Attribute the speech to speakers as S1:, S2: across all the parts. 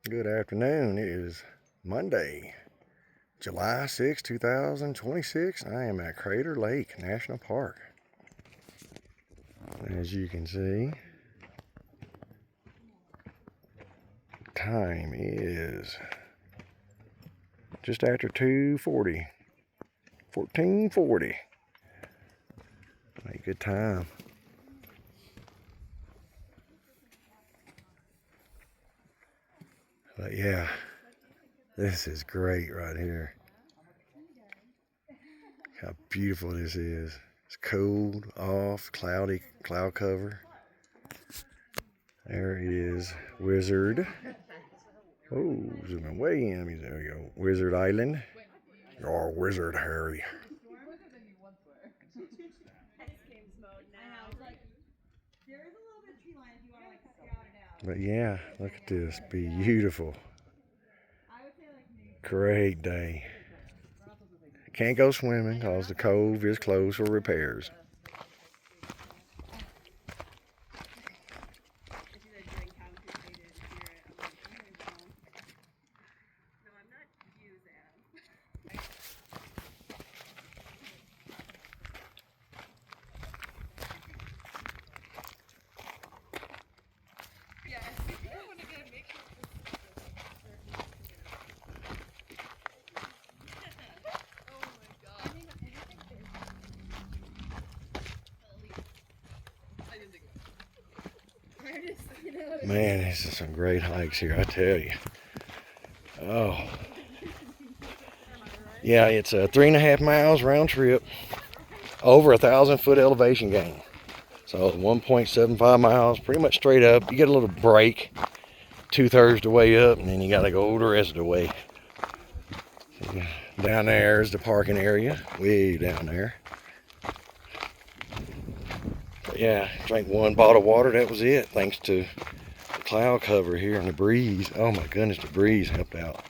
S1: Good afternoon. It is Monday, July 6, 2026. I am at Crater Lake National Park. As you can see, time is just after 2:40, 14:40. A good time. But yeah, this is great right here. How beautiful this is. It's cold, off, cloudy, cloud cover. There is Wizard. Oh, zooming way in. There we go. Wizard Island. You're Wizard Harry. But yeah, look at this. Beautiful. Great day. Can't go swimming because the cove is closed for repairs. Man, this is some great hikes here, I tell you. Oh. Yeah, it's 3.5 miles round trip, over 1,000-foot elevation gain. So 1.75 miles, pretty much straight up. You get a little break, 2/3 the way up, and then you gotta go the rest of the way. So down there is the parking area, way down there. But yeah, drank one bottle of water, that was it, thanks to the cloud cover here and the breeze. Oh my goodness, the breeze helped out.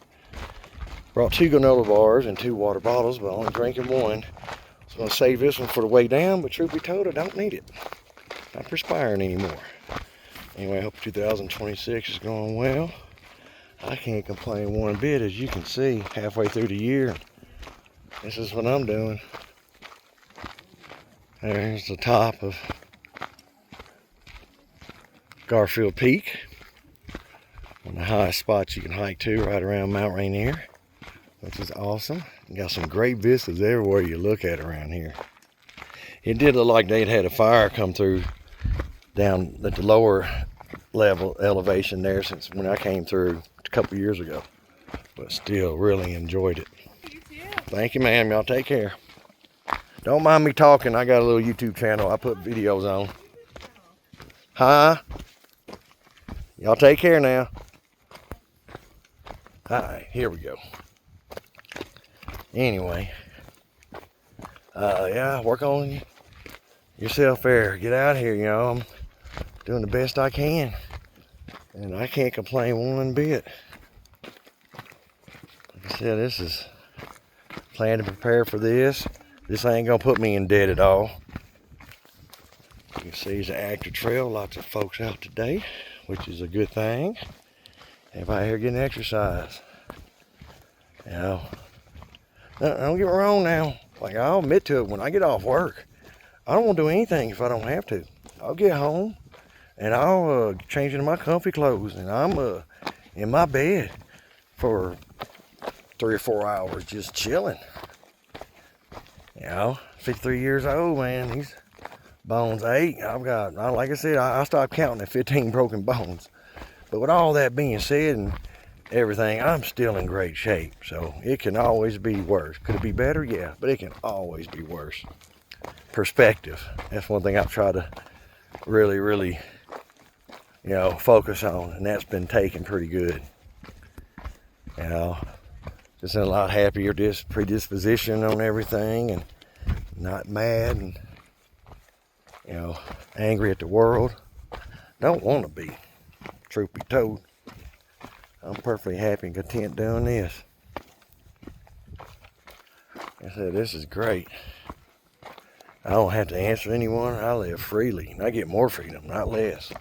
S1: Brought 2 granola bars and 2 water bottles, but only drinking one. So I'm gonna save this one for the way down, but truth be told, I don't need it. Not perspiring anymore. Anyway, I hope 2026 is going well. I can't complain one bit, as you can see, halfway through the year. This is what I'm doing. There's the top of Garfield Peak. One of the highest spots you can hike to, right around Mount Rainier, which is awesome. You got some great vistas everywhere you look at around here. It did look like they'd had a fire come through down at the lower level elevation there since when I came through a couple years ago. But still really enjoyed it. Thank you, ma'am. Y'all take care. Don't mind me talking. I got a little YouTube channel I put videos on. Huh? Y'all take care now. Alright, here we go. Anyway. Yeah, work on yourself there. Get out here, you know. I'm doing the best I can. And I can't complain one bit. Like I said, this is plan to prepare for this. This ain't gonna put me in debt at all. You can see it's an active trail. Lots of folks out today, which is a good thing. Everybody here getting exercise. You know, don't get me wrong now. Like, I'll admit to it, when I get off work, I don't want to do anything if I don't have to. I'll get home and I'll change into my comfy clothes, and I'm in my bed for 3 or 4 hours just chilling. You know, 53 years old, man. These bones ache. Like I said, I stopped counting at 15 broken bones. But with all that being said and everything, I'm still in great shape. So it can always be worse. Could it be better? Yeah, but it can always be worse. Perspective. That's one thing I've tried to really, you know, focus on, and that's been taken pretty good. You know, just in a lot happier predisposition on everything, and not mad and, you know, angry at the world. Don't want to be, truth be told. I'm perfectly happy and content doing this. Like I said, this is great. I don't have to answer anyone. I live freely, and I get more freedom, not less.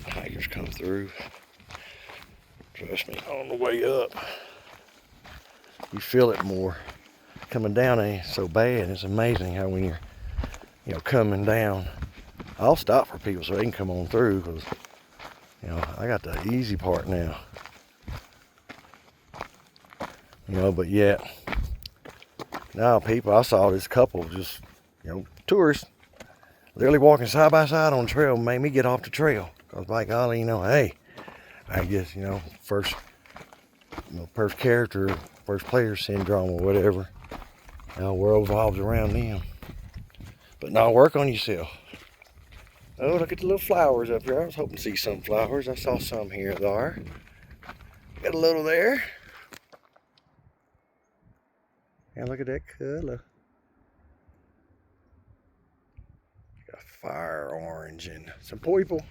S1: The hikers come through. Trust me, on the way up, you feel it more. Coming down ain't so bad. It's amazing how when you're, coming down, I'll stop for people so they can come on through because, I got the easy part now. But yet, now people, I saw this couple just, tourists, literally walking side by side on the trail made me get off the trail. Because by golly, hey, I guess, first character, first player syndrome or whatever. The world revolves around them. But now work on yourself. Oh, look at the little flowers up here. I was hoping to see some flowers. I saw some here and there. Got a little there. And look at that color. Got fire orange and some purple.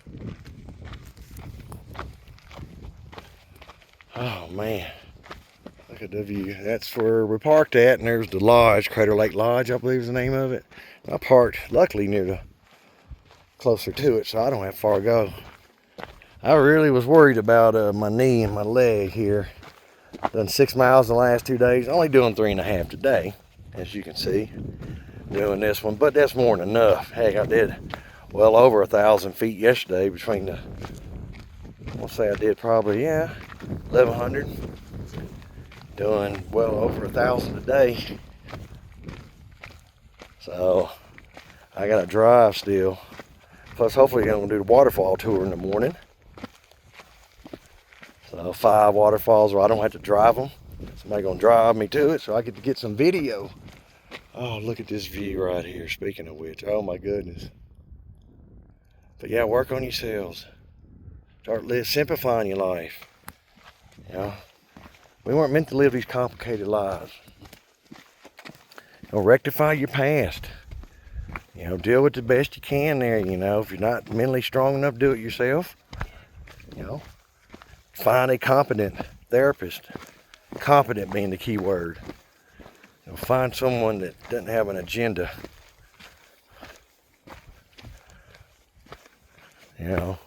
S1: Oh man. Look at the view. That's where we parked at, and there's the lodge, Crater Lake Lodge, I believe is the name of it. I parked, luckily, closer to it, so I don't have far to go. I really was worried about my knee and my leg here. Done 6 miles in the last 2 days. Only doing 3.5 today, as you can see. Doing this one, but that's more than enough. Heck, I did well over 1,000 feet yesterday between the, I'll say I did probably, 1,100. Doing well over 1,000 a day. So I gotta drive still. Plus hopefully I'm gonna do the waterfall tour in the morning. So 5 waterfalls where I don't have to drive them. Somebody gonna drive me to it so I get to get some video. Oh, look at this view right here. Speaking of which, oh my goodness. But yeah, work on yourselves. Start simplifying your life. We weren't meant to live these complicated lives. Rectify your past. Deal with the best you can there. If you're not mentally strong enough, do it yourself. Find a competent therapist. Competent being the key word. Find someone that doesn't have an agenda. Like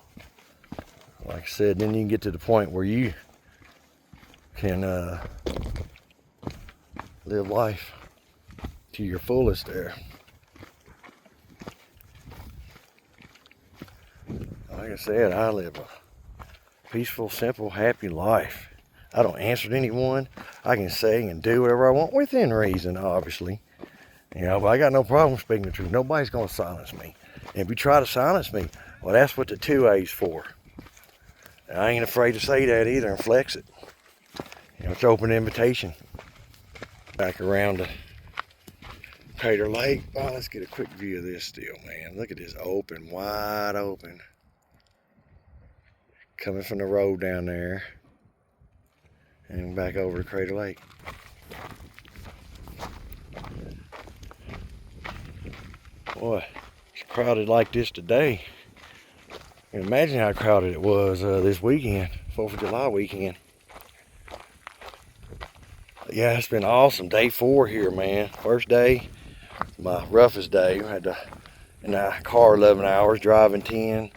S1: I said, then you can get to the point where you can live life to your fullest there. Like I said, I live a peaceful, simple, happy life. I don't answer to anyone. I can say and do whatever I want within reason, obviously. But I got no problem speaking the truth. Nobody's going to silence me. And if you try to silence me, well, that's what the 2A's for. And I ain't afraid to say that either and flex it. It's open invitation. Back around the Crater Lake. Oh, let's get a quick view of this still, man. Look at this open, wide open. Coming from the road down there. And back over to Crater Lake. Boy, it's crowded like this today. You can imagine how crowded it was this weekend, 4th of July weekend. Yeah, it's been awesome. Day 4 here, man. First day, my roughest day. I had to in the car 11 hours, driving 10.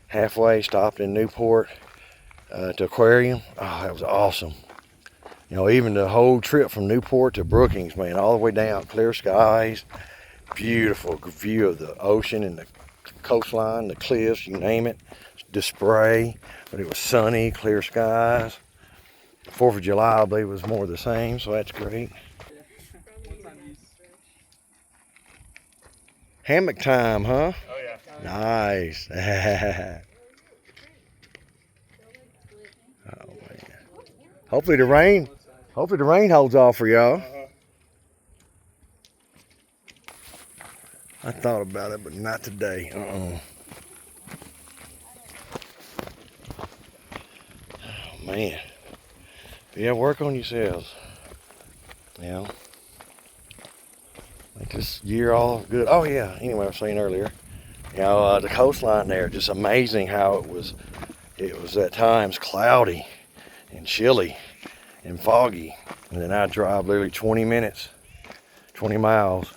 S1: Halfway, stopped in Newport to Aquarium. Oh, that was awesome. Even the whole trip from Newport to Brookings, man, all the way down, clear skies, beautiful view of the ocean and the coastline, the cliffs, you name it, the spray, but it was sunny, clear skies. 4th of July, I believe, was more the same, so that's great. Hammock time, huh?
S2: Oh yeah.
S1: Nice. Oh man. Hopefully the rain holds off for y'all. I thought about it, but not today. Oh man. But yeah, work on yourselves. Make this year all good. Oh yeah, anyway, I was saying earlier, the coastline there, just amazing how it was at times cloudy and chilly and foggy. And then I'd drive literally 20 minutes, 20 miles,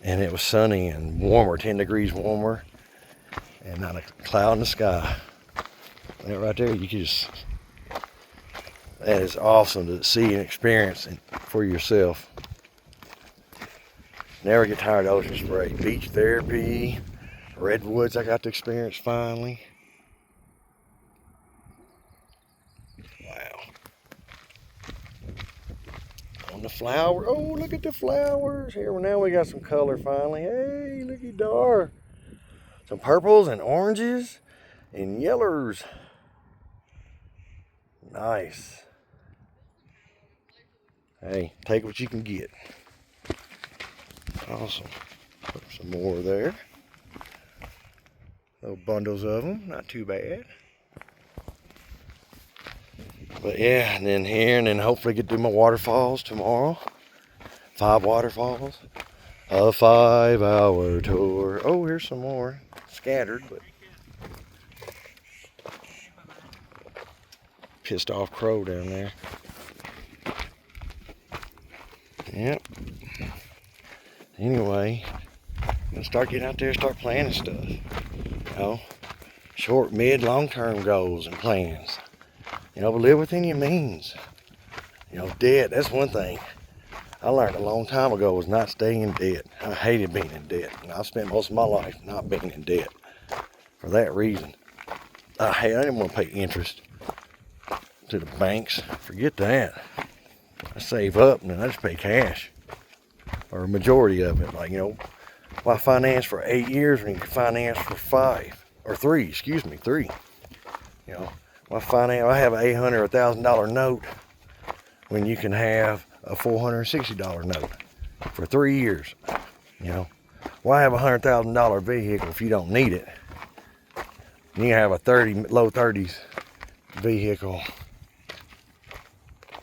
S1: and it was sunny and warmer, 10 degrees warmer, and not a cloud in the sky. That right there, you could just That is awesome to see and experience for yourself. Never get tired of ocean spray. Beach therapy, redwoods I got to experience finally. Wow. On the flower. Oh, look at the flowers. Here, now we got some color finally. Hey, looky dar. Some purples and oranges and yellows. Nice. Hey, take what you can get. Awesome. Put some more there. Little bundles of them, not too bad. But yeah, and then here, and then hopefully get to my waterfalls tomorrow. 5 waterfalls. A 5-hour tour. Oh, here's some more. Scattered, but pissed off crow down there. Yep. Anyway, I'm gonna start getting out there, start planning stuff. You know, short, mid, long-term goals and plans. You know, but live within your means. You know, debt, that's one thing I learned a long time ago, was not staying in debt. I hated being in debt. And I've spent most of my life not being in debt for that reason. I didn't want to pay interest to the banks. Forget that. I save up and then I just pay cash. Or a majority of it. Like, you know, why finance for 8 years when you can finance for 5? Or 3, excuse me, 3. You know, why finance, I have an $800 or $1,000 note when you can have a $460 note for 3 years. You know, why have a $100,000 vehicle if you don't need it? You can have a low 30s vehicle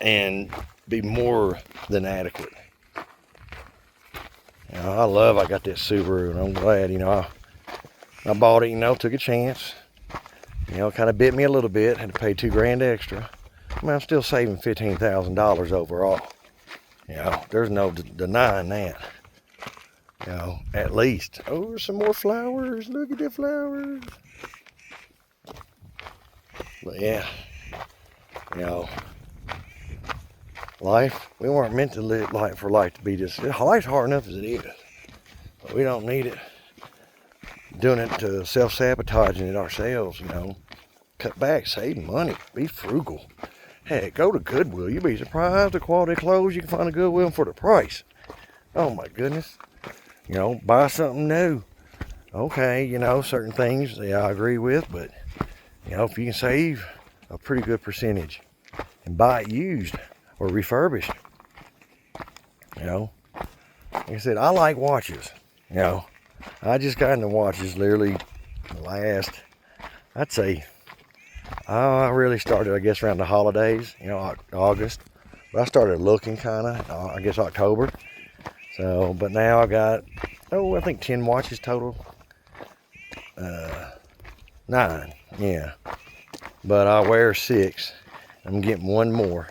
S1: and be more than adequate. You know, I got this Subaru, and I'm glad, you know, I bought it, you know, took a chance. You know, kind of bit me a little bit, had to pay $2,000 extra. I mean, I'm still saving $15,000 overall. You know, there's no denying that. You know, at least. Oh, there's some more flowers. Look at the flowers. But yeah, you know, life, we weren't meant to live life for life to be this. Life's hard enough as it is. But we don't need it doing it to self-sabotaging it ourselves, you know. Cut back, save money, be frugal. Heck, go to Goodwill. You'd be surprised the quality of clothes you can find at Goodwill for the price. Oh my goodness. You know, buy something new. Okay, you know, certain things, yeah, I agree with, but, you know, if you can save a pretty good percentage and buy it used or refurbished, you know. Like I said, I like watches, you know. I just got into watches literally the last, I'd say, I really started, I guess, around the holidays, you know, August. But I started looking kind of, I guess, October. So, but now I got, I think 10 watches total. 9, yeah. But I wear 6. I'm getting 1 more.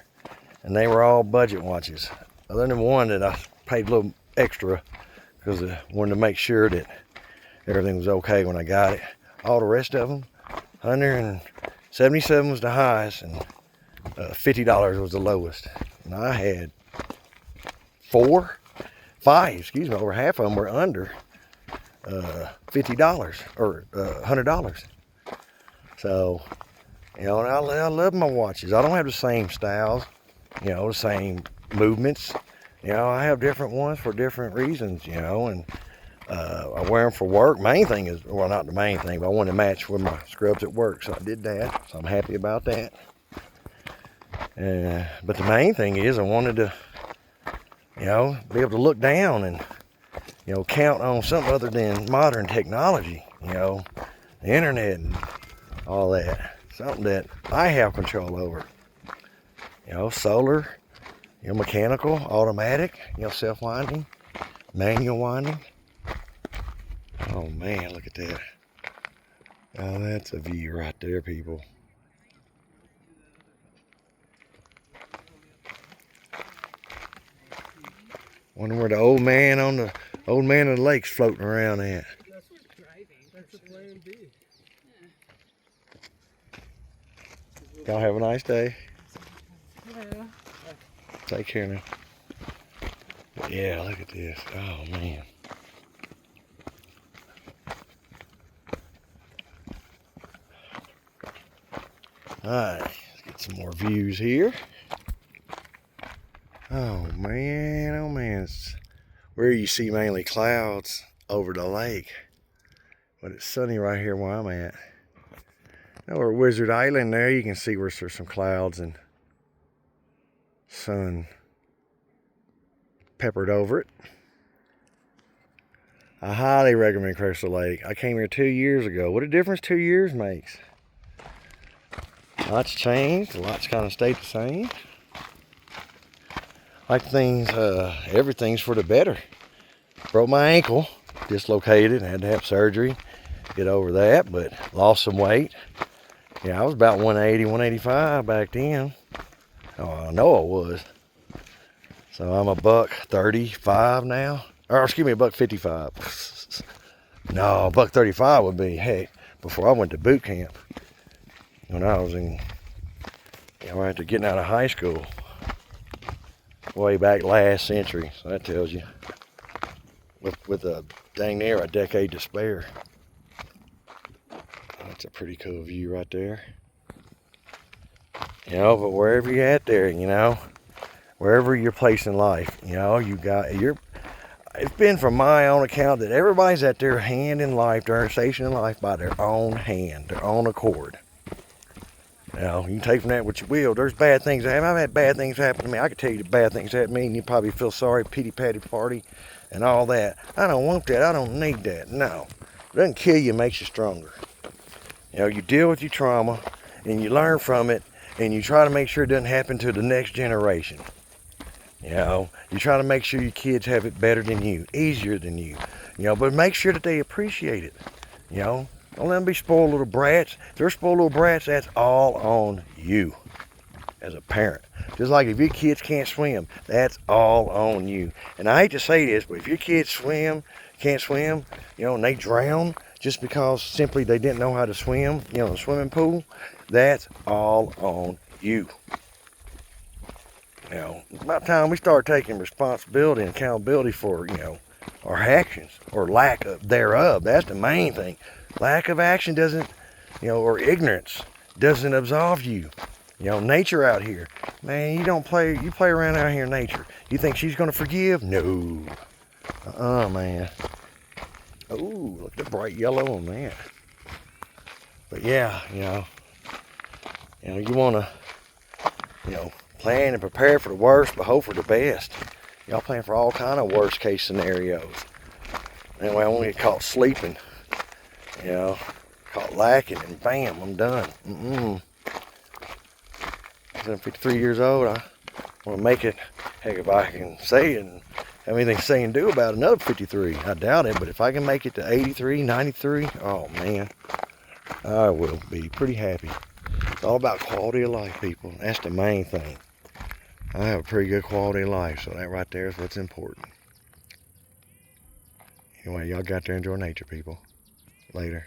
S1: And they were all budget watches. Other than one that I paid a little extra because I wanted to make sure that everything was okay when I got it. All the rest of them, 177 was the highest and $50 was the lowest. And I had 5, excuse me, over half of them were under $50 or $100. So, you know, and I love my watches. I don't have the same styles, you know, the same movements. You know, I have different ones for different reasons, you know, and I wear them for work. Main thing is, well, not the main thing, but I want to match with my scrubs at work, so I did that. So I'm happy about that. But the main thing is I wanted to, you know, be able to look down and, you know, count on something other than modern technology, you know, the internet and all that. Something that I have control over. You know, solar, you know, mechanical, automatic, you know, self-winding, manual winding. Oh man, look at that. Oh, that's a view right there, people. Wonder where the old man on the lake's floating around at. That's a plan B. Y'all have a nice day. Take care now. But yeah, look at this. Oh, man. Alright, let's get some more views here. Oh man, it's where you see mainly clouds over the lake. But it's sunny right here where I'm at. Over Wizard Island there, you can see where there's some clouds and sun peppered over it. I highly recommend Crystal Lake. I came here 2 years ago. What a difference 2 years makes. Lots changed, lots kind of stayed the same. Like things, everything's for the better. Broke my ankle, dislocated, had to have surgery, get over that, but lost some weight. Yeah, I was about 180, 185 back then. Oh, I know I was. So I'm a buck 35 now. Or excuse me, a buck 55. No, a buck 35 would be, heck, before I went to boot camp. When I was in, after getting out of high school. Way back last century. So that tells you. With a dang near a decade to spare. That's a pretty cool view right there. But wherever you're at there, wherever your place in life, it's been from my own account that everybody's at their hand in life, their station in life by their own hand, their own accord. You can take from that what you will. There's bad things that happen. I've had bad things happen to me. I could tell you the bad things that happen to me, and you probably feel sorry, pity-patty party, and all that. I don't want that. I don't need that. No. It doesn't kill you, it makes you stronger. You deal with your trauma, and you learn from it, and you try to make sure it doesn't happen to the next generation. You try to make sure your kids have it better than you, easier than you. But make sure that they appreciate it. Don't let them be spoiled little brats. If they're spoiled little brats, that's all on you as a parent. Just like if your kids can't swim, that's all on you. And I hate to say this, but if your kids can't swim, and they drown just because simply they didn't know how to swim, in a swimming pool, that's all on you. It's about time we start taking responsibility and accountability for, our actions or lack of thereof. That's the main thing. Lack of action doesn't, or ignorance doesn't absolve you. Nature out here, man, you play around out here in nature. You think she's going to forgive? No. Man. Oh, look at the bright yellow on that. But yeah, you want to, plan and prepare for the worst, but hope for the best. Y'all plan for all kind of worst case scenarios. Anyway, I won't get caught sleeping. Caught lacking, and bam, I'm done. I'm 53 years old. I want to make it. Heck, if I can say it and have anything to say and do about another 53, I doubt it. But if I can make it to 83, 93, oh man, I will be pretty happy. It's all about quality of life, people. That's the main thing. I have a pretty good quality of life, so that right there is what's important. Anyway, y'all got to enjoy nature, people. Later.